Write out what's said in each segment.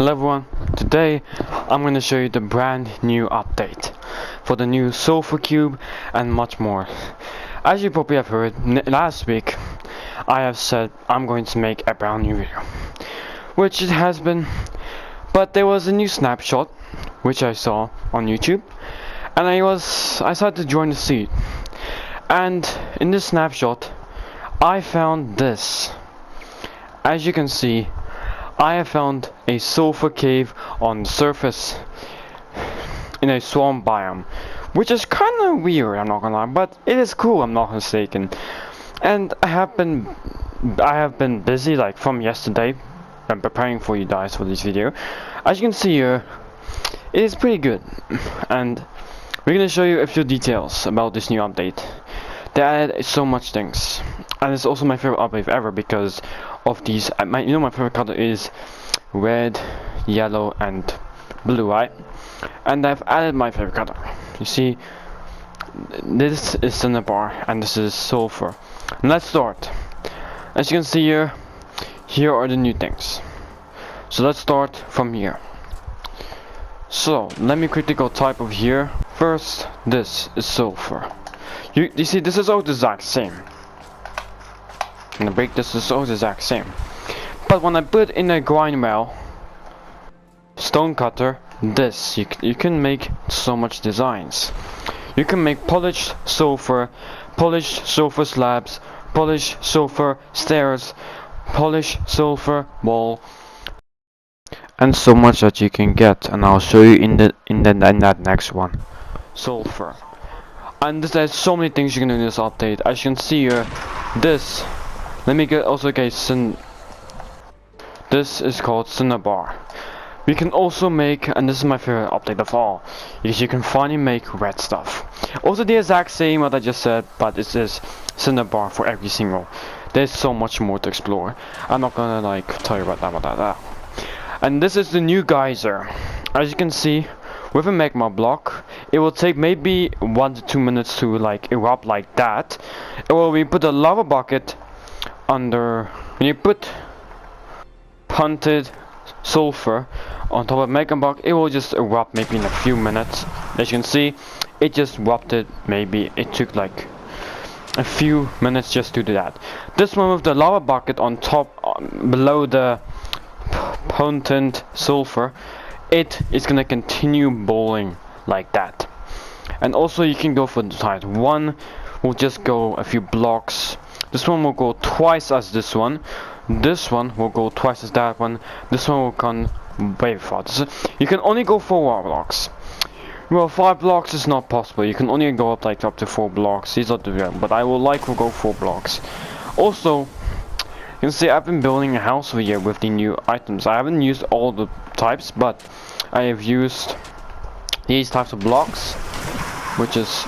Hello everyone, today I'm going to show you the brand new update for the new Sulfur cube and much more. As you probably have heard, last week I have said I'm going to make a brand new video, which it has been, but there was a new snapshot which I saw on YouTube, and I decided to join the seed, and in this snapshot I found this. As you can see, I have found a sulfur cave on the surface in a swamp biome, which is kind of weird, I'm not gonna lie, but it is cool, I'm not mistaken. And I have been busy like from yesterday and preparing for you guys for this video. As you can see here, it is pretty good, and we're gonna show you a few details about this new update. They added so much things, and it's also my favorite update ever because of these. My favorite color is red, yellow, and blue, right? And I've added my favorite color. You see, this is cinnabar and this is sulfur. And let's start. As you can see here are the new things. So let's start from here. So let me quickly go type over here. First, this is sulfur. You see, this is all the exact same. And the break, this is all the exact same. But when I put in a grind mill, stone cutter, this you can make so much designs. You can make polished sulfur slabs, polished sulfur stairs, polished sulfur wall, and so much that you can get. And I'll show you in that next one. Sulfur. And there's so many things you can do in this update. As you can see here, this. Let me get also this is called cinnabar. We can also make, and this is my favorite update of all, because you can finally make red stuff. Also the exact same what I just said, but it is cinnabar for every single. There's so much more to explore. I'm not gonna like tell you about that. And this is the new geyser. As you can see, with a magma block, it will take maybe 1 to 2 minutes to like erupt like that. Or we put a lava bucket under, when you put punted sulfur on top of magma block, it will just erupt maybe in a few minutes. As you can see, it just erupted. Maybe it took like a few minutes just to do that. This one with the lava bucket on top, below the punted sulfur, it is gonna continue boiling like that. And also you can go for the type. One will just go a few blocks. This one will go twice as this one. This one will go twice as that one. This one will come way far. You can only go 4 blocks. Well, 5 blocks is not possible. You can only go up like up to 4 blocks. These are the real, but I would like to go 4 blocks. Also, you can see I've been building a house over here with the new items. I haven't used all the types, but I have used these types of blocks, which is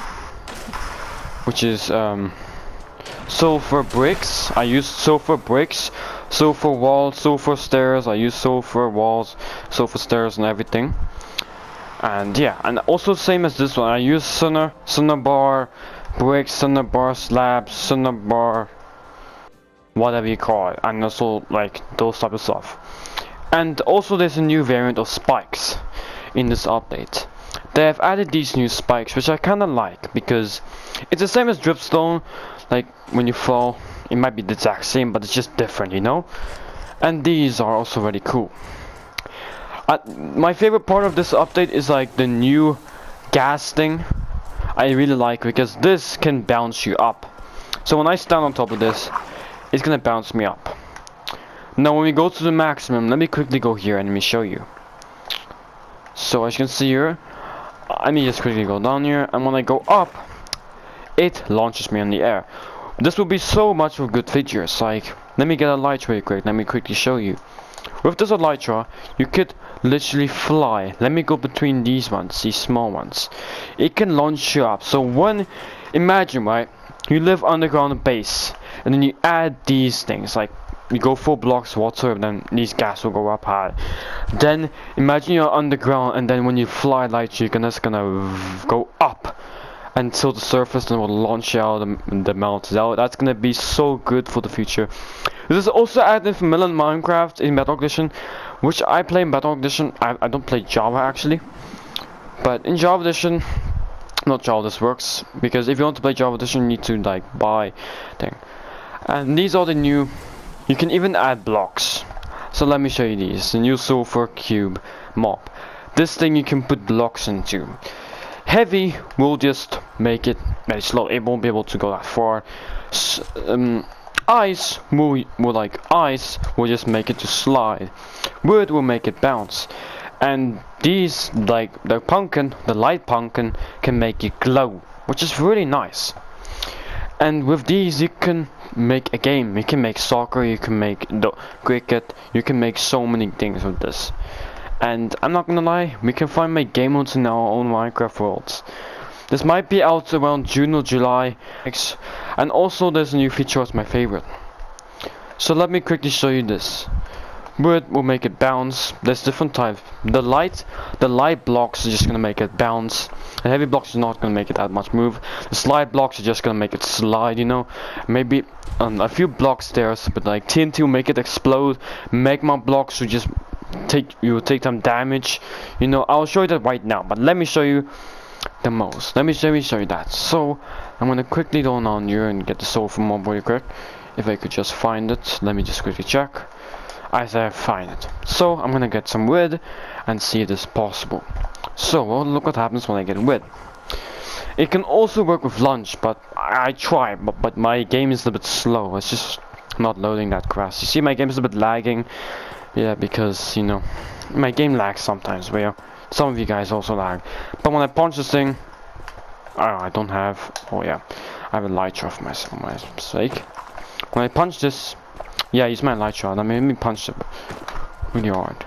sulfur bricks. I use sulfur bricks, sulfur walls, sulfur stairs. I use sulfur walls, sulfur stairs, and everything. And yeah, and also same as this one, I use cinnabar bricks, cinnabar slabs, cinnabar, whatever you call it, and also like those type of stuff. And also there's a new variant of spikes in this update. They have added these new spikes, which I kinda like, because it's the same as dripstone. Like when you fall, it might be the exact same, but it's just different, you know. And these are also really cool. My favorite part of this update is like the new gas thing. I really like, because this can bounce you up. So when I stand on top of this, it's gonna bounce me up. Now when we go to the maximum, let me quickly go here and let me show you. So as you can see here, let me just quickly go down here, and when I go up, it launches me in the air. This will be so much of good features. Like, let me get a elytra really quick. Let me quickly show you. With this elytra, you could literally fly. Let me go between these ones, these small ones. It can launch you up. So imagine, right? You live underground base, and then you add these things, like you go 4 blocks whatsoever, then these gas will go up high. Then imagine you're underground, and then when you fly like you're just gonna go up until the surface, and will launch you out and the melts out. That's gonna be so good for the future. This is also added in Vanilla Minecraft in Metal Edition, which I play in Battle Edition. I don't play Java actually, but in Java Edition, not Java, this works, because if you want to play Java Edition, you need to like buy thing. And these are the new, you can even add blocks. So let me show you these, the new Sulfur cube mob. This thing you can put blocks into. Heavy will just make it very slow, it won't be able to go that far. Ice will just make it to slide. Wood will make it bounce. And these, like the light pumpkin can make it glow, which is really nice. And with these you can make a game, you can make soccer, you can make cricket, you can make so many things with this. And I'm not gonna lie, we can find my game modes in our own Minecraft worlds. This might be out around June or July. And also there's a new feature that's my favorite. So let me quickly show you this. Wood will make it bounce. There's different types. The light blocks are just gonna make it bounce. The heavy blocks are not gonna make it that much move. The slide blocks are just gonna make it slide, you know. Maybe a few blocks there, but like TNT will make it explode. Magma blocks will just take some damage. You know, I'll show you that right now, but let me show you the most. Let me show you that. So I'm gonna quickly go on here and get the sulfur mob really quick. If I could just find it, let me just quickly check. I say I find it. So I'm gonna get some wood and see if this is possible. So well, look what happens when I get wood. It can also work with lunch, but I try, but my game is a bit slow. It's just not loading that fast. You see, my game is a bit lagging. Yeah, because you know my game lags sometimes. Where some of you guys also lag. But when I punch this thing, I don't have. Oh yeah, I have a light for my mistake. When I punch this, yeah, use my light shot. I made me punch it really hard.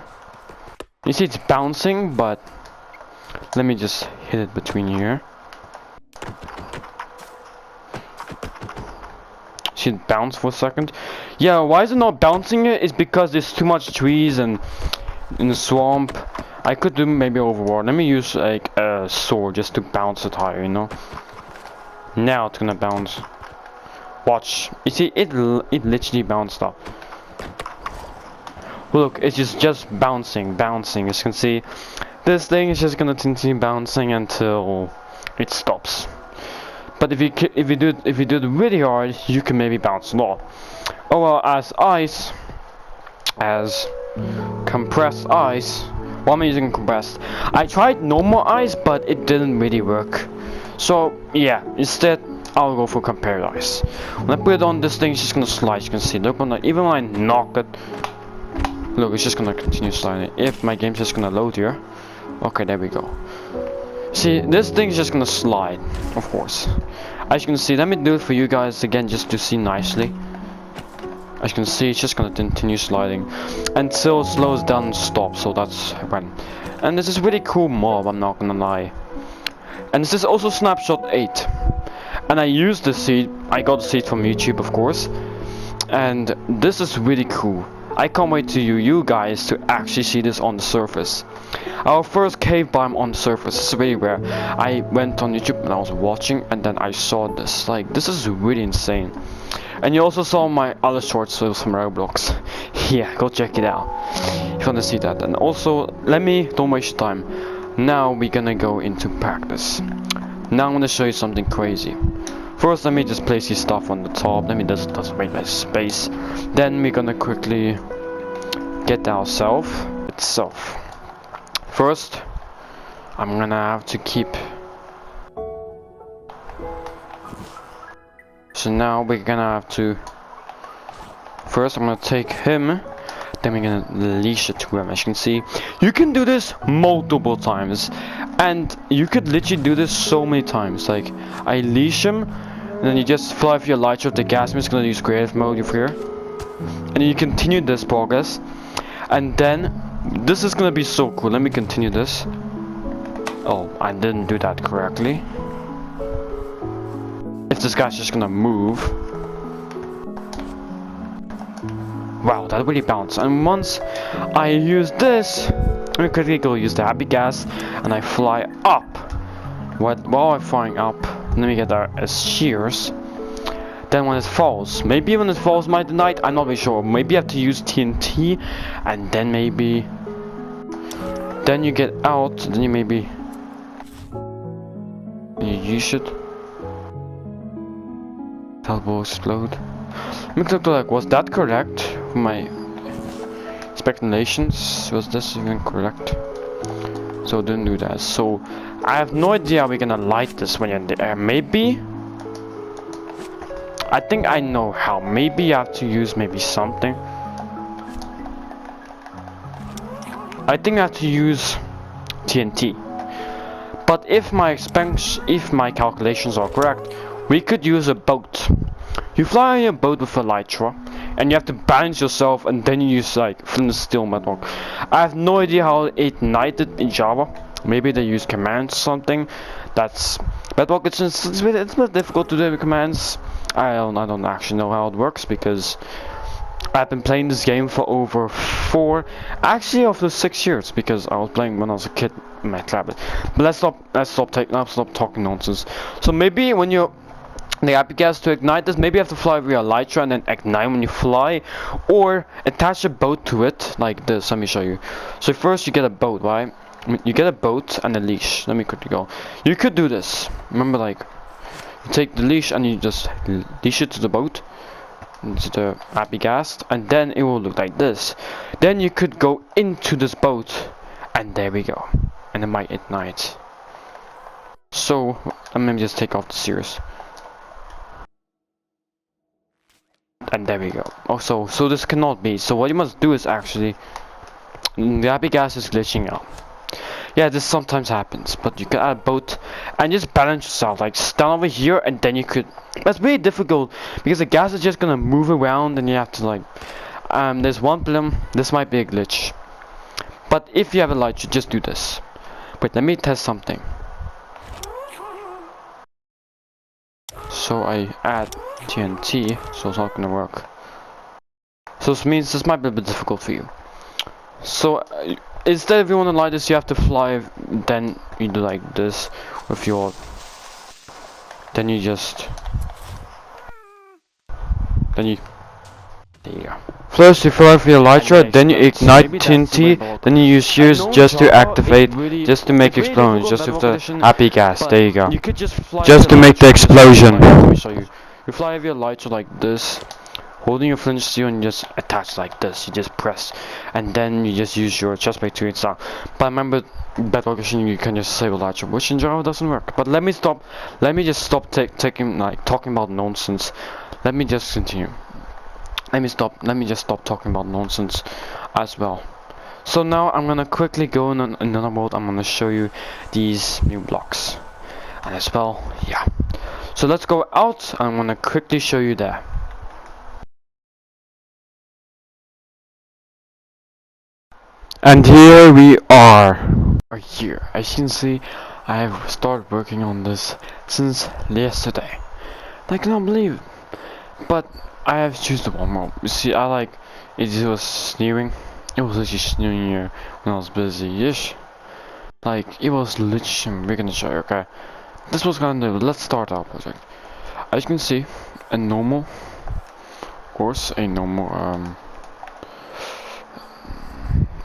You see, it's bouncing, but let me just hit it between here. See it bounce for a second. Yeah, why is it not bouncing? It's because there's too much trees and in the swamp. I could do maybe overboard. Let me use like a sword just to bounce it higher, you know. Now it's gonna bounce. Watch. You see, it literally bounced up. Look, it's just bouncing. As you can see, this thing is just gonna continue bouncing until it stops. But if you do it really hard, you can maybe bounce more. Oh well, as compressed ice. Well, I'm using compressed. I tried normal ice, but it didn't really work. So yeah, instead I'll go for compared ice. When I put it on, this thing is just gonna slide. You can see. Look, even when I knock it, look, it's just gonna continue sliding. If my game's just gonna load here. Okay, there we go. See, this thing's just gonna slide, of course. As you can see, let me do it for you guys again, just to see nicely. As you can see, it's just gonna continue sliding until it slows down and stops. So that's when. And this is really cool mob, I'm not gonna lie. And this is also snapshot 8. And I used the seed. I got the seed from YouTube, of course. And this is really cool. I can't wait to you guys to actually see this on the surface. Our first cave biome on the surface is really rare. I went on YouTube and I was watching, and then I saw this. Like, this is really insane. And you also saw my other shorts with some Roblox. Yeah, go check it out if you want to see that. And also, don't waste your time. Now we're gonna go into practice. Now I'm gonna show you something crazy. First, let me just place this stuff on the top. Let me just make my space. Then we're gonna quickly get ourselves itself. First, I'm gonna have to keep. So now we're gonna have to. First, I'm gonna take him. Then we're gonna leash it to him. As you can see, you can do this multiple times, and you could literally do this so many times. Like, I leash him, and then you just fly for your light shot. The gas is gonna use creative mode over here, and you continue this progress, and then this is gonna be so cool. Let me continue this. Oh, I didn't do that correctly. If this guy's just gonna move. Wow, that really bounced. And once I use this, let me quickly go use the happy gas, and I fly up. While I'm flying up, let me get our shears. Then when it falls, maybe when it falls might ignite, I'm not really sure. Maybe I have to use TNT, and then maybe then you get out, then you maybe you use it. That will explode. Makes it look like, was that correct? My speculations, was this even correct? So don't do that. So I have no idea how we're gonna light this when you're in the air. Maybe, I think I know how. Maybe you have to use maybe something. I think I have to use TNT. But if my calculations are correct, we could use a boat. You fly on a boat with elytra, and you have to balance yourself, and then you use like flint steel bedrock. I have no idea how it ignited in Java. Maybe they use commands or something. That's bedrock. It's a bit difficult to do with commands. I don't actually know how it works because I've been playing this game for over actually over 6 years, because I was playing when I was a kid in my tablet. But let's stop talking nonsense. So maybe when you're the happy gas to ignite this, maybe you have to fly via elytra and then ignite when you fly, or attach a boat to it like this. Let me show you. So first you get a boat, right? You get a boat and a leash. Let me quickly go. You could do this. Remember, like, you take the leash and you just leash it to the boat, into the happy gas, and then it will look like this. Then you could go into this boat, and there we go, and it might ignite. So let me just take off the series, and there we go. Also, so this cannot be. So what you must do is actually, the happy gas is glitching out. Yeah, this sometimes happens, but you can add a boat and just balance yourself, like stand over here, and then you could. That's really difficult because the gas is just gonna move around, and you have to like. There's one problem. This might be a glitch, but if you have a light, you just do this. Wait, let me test something. So I add TNT, so it's not gonna work. So this means this might be a bit difficult for you. So instead, if you want to light this, you have to fly. Then you do like this with your. Then you just. There you go. First you fly for your elytra, then you ignite TNT, then you use shears just to activate, just to make explosions, just with the happy gas. There you go. Just to make the explosion. Let me show you. You fly with your elytra like this, holding your flint steel, and just attach like this. You just press, and then you just use your chestplate to install. But remember, bedrock edition, you can just save elytra, which in Java doesn't work. But let me just stop talking about nonsense. Let me just continue. Let me just stop talking about nonsense as well. So now I'm gonna quickly go in another mode. I'm gonna show you these new blocks, and as well, yeah. So let's go out. I'm gonna quickly show you that. And here we are. Here, as you can see, I have started working on this since yesterday. I cannot believe it. But I have chosen one more. You see, it was snowing. It was literally snowing here when I was busy-ish. Like, it was literally, we're gonna show you, okay? This was gonna do. Let's start our project. As you can see, a normal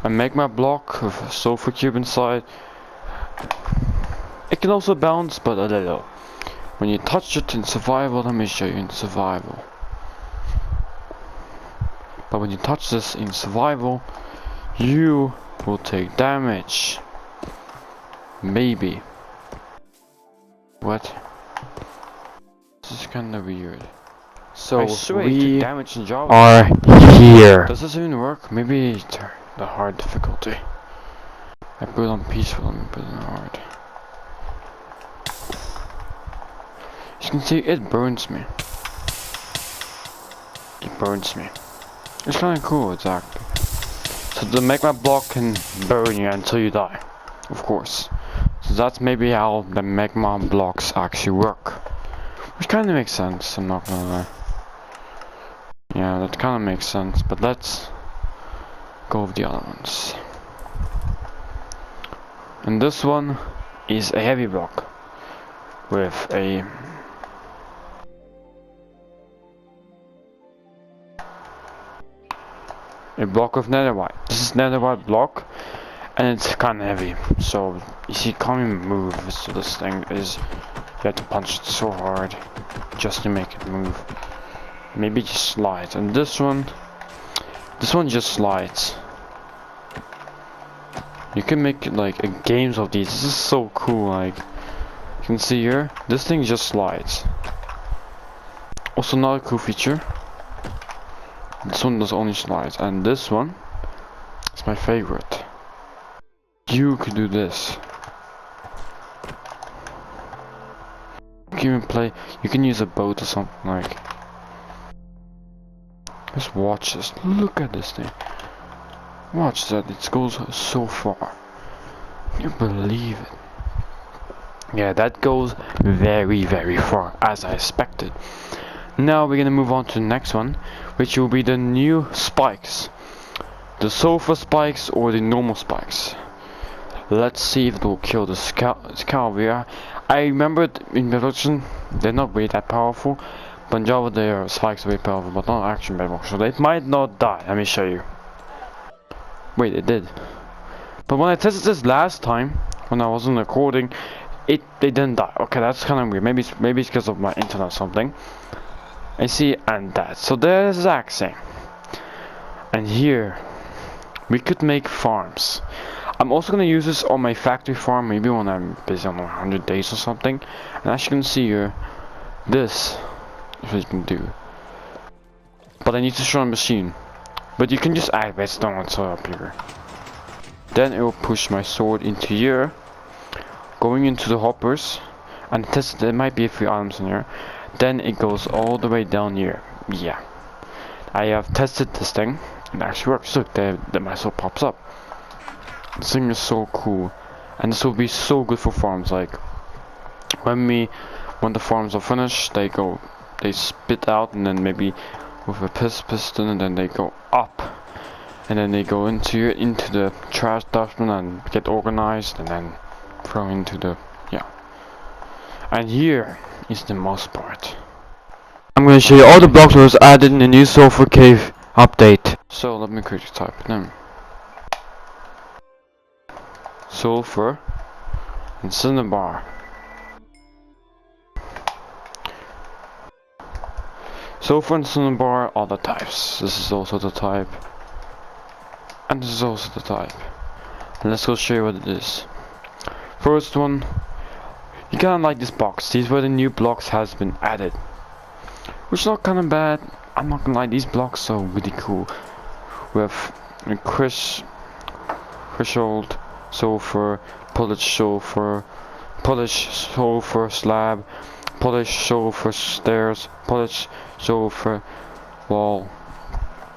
I make my block with a sulfur cube inside. It can also bounce, but a little. When you touch it in survival, let me show you in survival. But when you touch this in survival, you will take damage. Maybe. What? This is kind of weird. So we are here. Does this even work? Maybe the hard difficulty. I put it on peaceful and put it on hard. As you can see, it burns me. It burns me. It's kind of cool, exactly. So the magma block can burn you until you die, of course. So that's maybe how the magma blocks actually work. Which kind of makes sense, I'm not gonna lie. Yeah, that kind of makes sense, but let's go with the other ones. And this one is a heavy block with a block of netherite. This is netherite block, and it's kind of heavy. So you see, it can't even move. So this thing is, you have to punch it so hard just to make it move. Maybe it just slides. And this one just slides. You can make like games of these. This is so cool. Like you can see here, this thing just slides. Also another cool feature. This one does only slides, and this one is my favorite. You could do this. You can even play. You can use a boat or something like. Just watch this. Look at this thing. Watch that. It goes so far. You believe it? Yeah, that goes very, very far, as I expected. Now we're gonna move on to the next one, which will be the new spikes. The sulfur spikes or the normal spikes. Let's see if it will kill the Scalvia. I remember in production, they're not really that powerful, but in Java their spikes are very powerful, but not action bedrock, so they might not die. Let me show you. Wait, it did. But when I tested this last time, when I wasn't recording, they didn't die. Okay, that's kind of weird. Maybe it's because of my internet or something. I see, and that. So there's the exact same. And here, we could make farms. I'm also gonna use this on my factory farm, maybe when I'm busy on 100 days or something. And as you can see here, this is what you can do. But I need to show a machine. But you can just add redstone and so up here. Then it will push my sword into here, going into the hoppers, and test. There might be a few items in here. Then it goes all the way down here. Yeah, I have tested this thing. It actually works. Look, there my sword pops up. This thing is so cool, and this will be so good for farms. Like when the farms are finished, they spit out, and then maybe with a piston, and then they go up, and then they go into the trash dustbin and get organized, and then throw into the And here is the most part. I'm gonna show you all the blocks that was added in the new Sulfur Cave update. So let me quickly type them. Sulfur and Cinnabar. Sulfur and Cinnabar are the types. This is also the type. And this is also the type. And let's go show you what it is. First one, you kinda like this box. These were the new blocks has been added. Which is not kinda bad. I'm not gonna lie, these blocks are really cool. We have threshold, sulfur, polished sulfur slab, polished sulfur stairs, polished sulfur wall.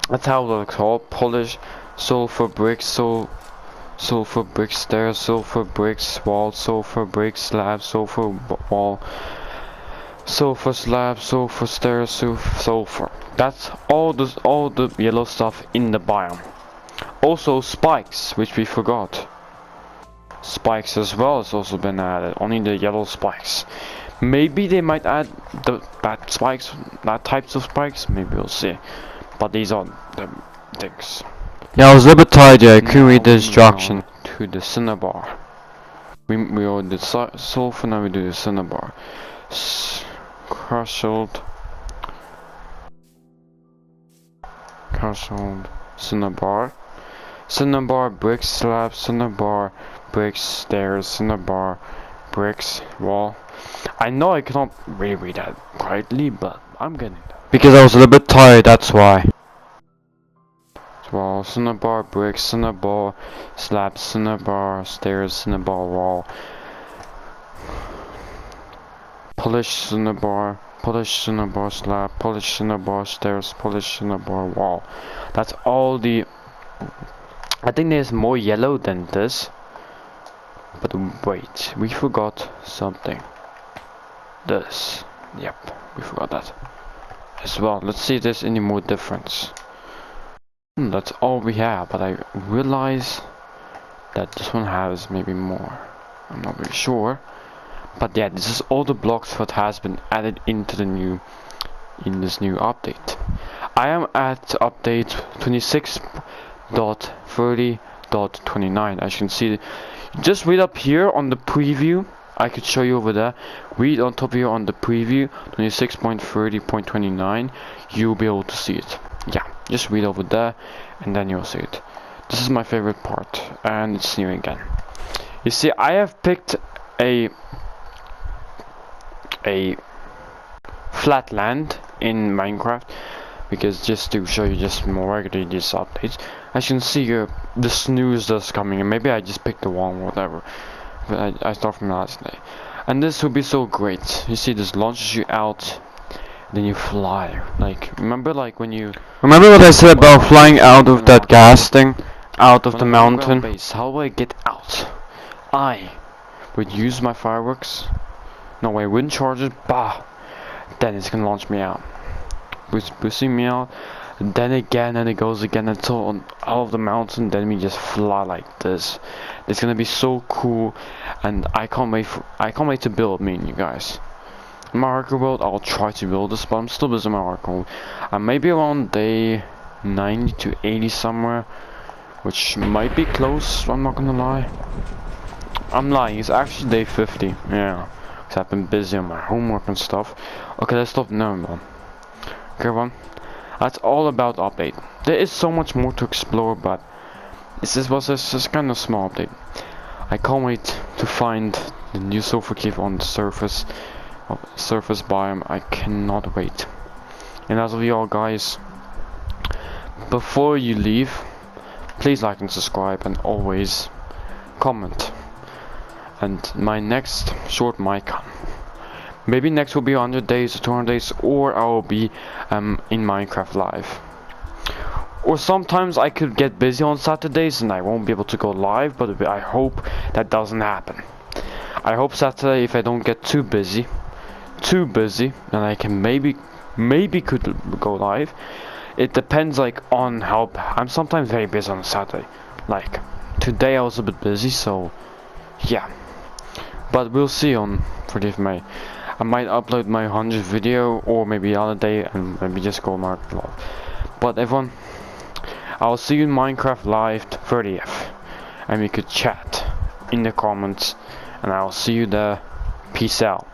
That's how they're called. Polished sulfur bricks, sulfur brick stairs, sulfur bricks wall, sulfur brick slab, sulfur wall, sulfur slab, sulfur stairs, sulfur. That's all the yellow stuff in the biome. Also spikes, which we forgot. Spikes as well has also been added. Only the yellow spikes. Maybe they might add that types of spikes. Maybe we'll see. But these are the things. Yeah, I was a little bit tired. I couldn't read the instruction. To the Cinnabar. We already did sulfur. Now we do the Cinnabar. Crushed Cinnabar. Cinnabar bricks slab. Cinnabar bricks stairs. Cinnabar bricks wall. I know I cannot really read that correctly, but I'm getting that. Because I was a little bit tired, that's why. Wall, Cinnabar bricks, Cinnabar slab, Cinnabar stairs, Cinnabar wall. Polished Cinnabar slab, polished Cinnabar stairs, polished Cinnabar wall. That's all the... I think there's more yellow than this. But wait, we forgot something. This. Yep, we forgot that as well. Let's see if there's any more difference. That's all we have, but I realize that this one has maybe more. I'm not really sure. But yeah, this is all the blocks that has been added into this new update. I am at update 26.30.1 26.29. As you can see, just read up here on the preview. I could show you over there. Read on top here on the preview 26.30.29. You'll be able to see it. Yeah, just read over there and then you'll see it. This is my favorite part, and it's new again. You see, I have picked a flat land in Minecraft because just to show you just more regularly these updates. As you can see here, the snooze is coming, and maybe I just picked the wrong whatever. But I start from last day, and this will be so great. You see, this launches you out, then you fly. Like remember what I said about flying out of that gas thing, out of the mountain? Base, how do I get out? I would use my fireworks. No way, wind charges. Bah. Then it's gonna launch me out, boosting me out. And then again, and it goes again until out of the mountain. Then we just fly like this. It's gonna be so cool, and I can't wait to build. Me and you guys. In my hardcore world, I'll try to build this, but I'm still busy in my hardcore. Maybe around day 90 to 80 somewhere, which might be close. I'm not gonna lie. I'm lying. It's actually day 50. Yeah, because I've been busy on my homework and stuff. Okay, let's stop now, man. Okay, everyone. That's all about update. There is so much more to explore, but this was just kind of small update. I can't wait to find the new sulfur cave on the surface biome. I cannot wait. And as of y'all guys, before you leave, please like and subscribe, and always comment. And my next short mic, maybe next will be 100 days or 200 days, or I will be in Minecraft live. Or sometimes I could get busy on Saturdays and I won't be able to go live, but I hope that doesn't happen. I hope Saturday, if I don't get too busy, then I can maybe could go live. It depends on how I'm sometimes very busy on Saturday. Like today I was a bit busy, so yeah. But we'll see on 30th May. I might upload my 100th video, or maybe the other day, and maybe just go Minecraft live. But everyone, I'll see you in Minecraft live 30th, and we could chat in the comments, and I'll see you there. Peace out.